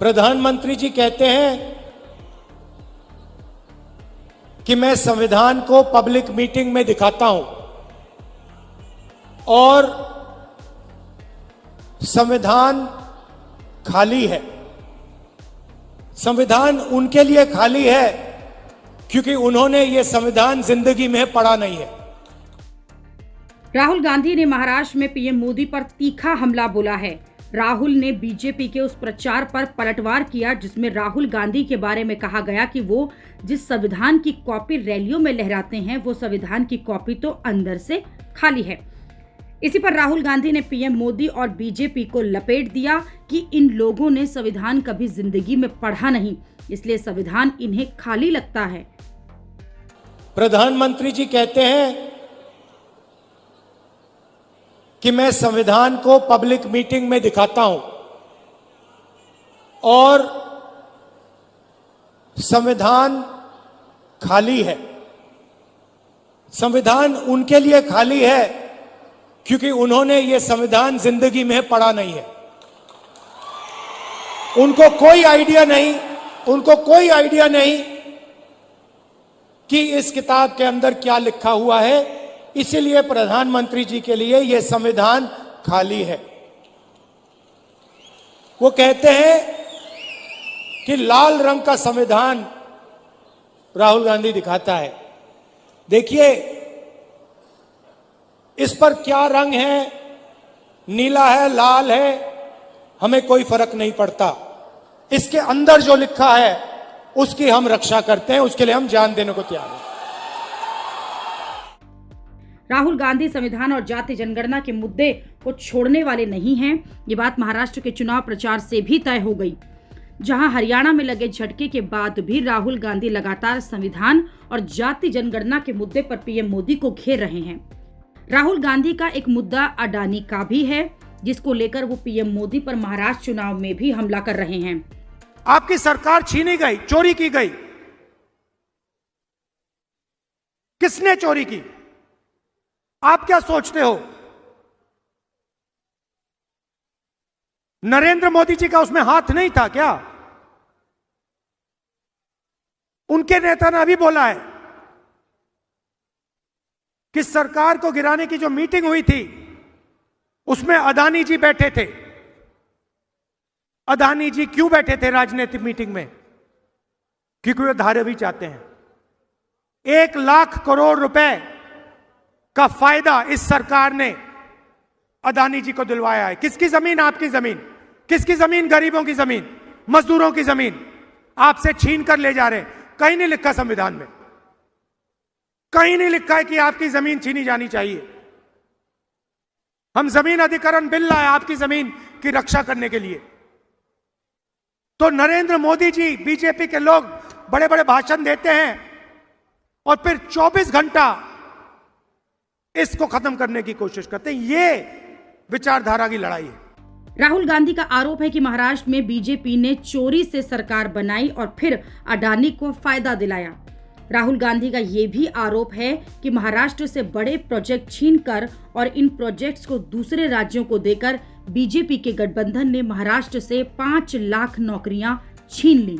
प्रधानमंत्री जी कहते हैं कि मैं संविधान को पब्लिक मीटिंग में दिखाता हूं और संविधान खाली है। संविधान उनके लिए खाली है क्योंकि उन्होंने ये संविधान जिंदगी में पढ़ा नहीं है। राहुल गांधी ने महाराष्ट्र में पीएम मोदी पर तीखा हमला बोला है। राहुल ने बीजेपी के उस प्रचार पर पलटवार किया जिसमें राहुल गांधी के बारे में कहा गया कि वो जिस संविधान की कॉपी रैलियों में लहराते हैं वो संविधान की कॉपी तो अंदर से खाली है। इसी पर राहुल गांधी ने पीएम मोदी और बीजेपी को लपेट दिया कि इन लोगों ने संविधान कभी जिंदगी में पढ़ा नहीं, इसलिए संविधान इन्हें खाली लगता है। प्रधानमंत्री जी कहते हैं कि मैं संविधान को पब्लिक मीटिंग में दिखाता हूं और संविधान खाली है। संविधान उनके लिए खाली है क्योंकि उन्होंने ये संविधान जिंदगी में पढ़ा नहीं है। उनको कोई आइडिया नहीं कि इस किताब के अंदर क्या लिखा हुआ है। इसीलिए प्रधानमंत्री जी के लिए यह संविधान खाली है। वो कहते हैं कि लाल रंग का संविधान राहुल गांधी दिखाता है। देखिए इस पर क्या रंग है, नीला है, लाल है, हमें कोई फर्क नहीं पड़ता। इसके अंदर जो लिखा है उसकी हम रक्षा करते हैं, उसके लिए हम जान देने को तैयार हैं। राहुल गांधी संविधान और जाति जनगणना के मुद्दे को छोड़ने वाले नहीं हैं। ये बात महाराष्ट्र के चुनाव प्रचार से भी तय हो गई, जहां हरियाणा में लगे झटके के बाद भी राहुल गांधी लगातार संविधान और जाति जनगणना के मुद्दे पर पीएम मोदी को घेर रहे हैं। राहुल गांधी का एक मुद्दा अडानी का भी है, जिसको लेकर वो पीएम मोदी पर महाराष्ट्र चुनाव में भी हमला कर रहे हैं। आपकी सरकार छीनी गई, चोरी की गई। किसने चोरी की? आप क्या सोचते हो? नरेंद्र मोदी जी का उसमें हाथ नहीं था क्या? उनके नेता ने अभी बोला है कि सरकार को गिराने की जो मीटिंग हुई थी उसमें अदानी जी बैठे थे। अदानी जी क्यों बैठे थे राजनीतिक मीटिंग में? क्योंकि वे धारावी चाहते हैं। 1 लाख करोड़ रुपए का फायदा इस सरकार ने अदानी जी को दिलवाया है। किसकी जमीन? आपकी जमीन। किसकी जमीन? गरीबों की जमीन, मजदूरों की जमीन आपसे छीन कर ले जा रहे हैं। कहीं नहीं लिखा संविधान में, कहीं नहीं लिखा है कि आपकी जमीन छीनी जानी चाहिए। हम जमीन अधिग्रहण बिल लाए आपकी जमीन की रक्षा करने के लिए। तो नरेंद्र मोदी जी, बीजेपी के लोग बड़े बड़े भाषण देते हैं और फिर 24 घंटा इसको खत्म करने की कोशिश करते हैं। ये विचारधारा की लड़ाई है। राहुल गांधी का आरोप है कि महाराष्ट्र में बीजेपी ने चोरी से सरकार बनाई और फिर अडानी को फायदा दिलाया। राहुल गांधी का ये भी आरोप है कि महाराष्ट्र से बड़े प्रोजेक्ट छीनकर और इन प्रोजेक्ट्स को दूसरे राज्यों को देकर बीजेपी के गठबंधन ने महाराष्ट्र से 5 लाख नौकरियां छीन ली।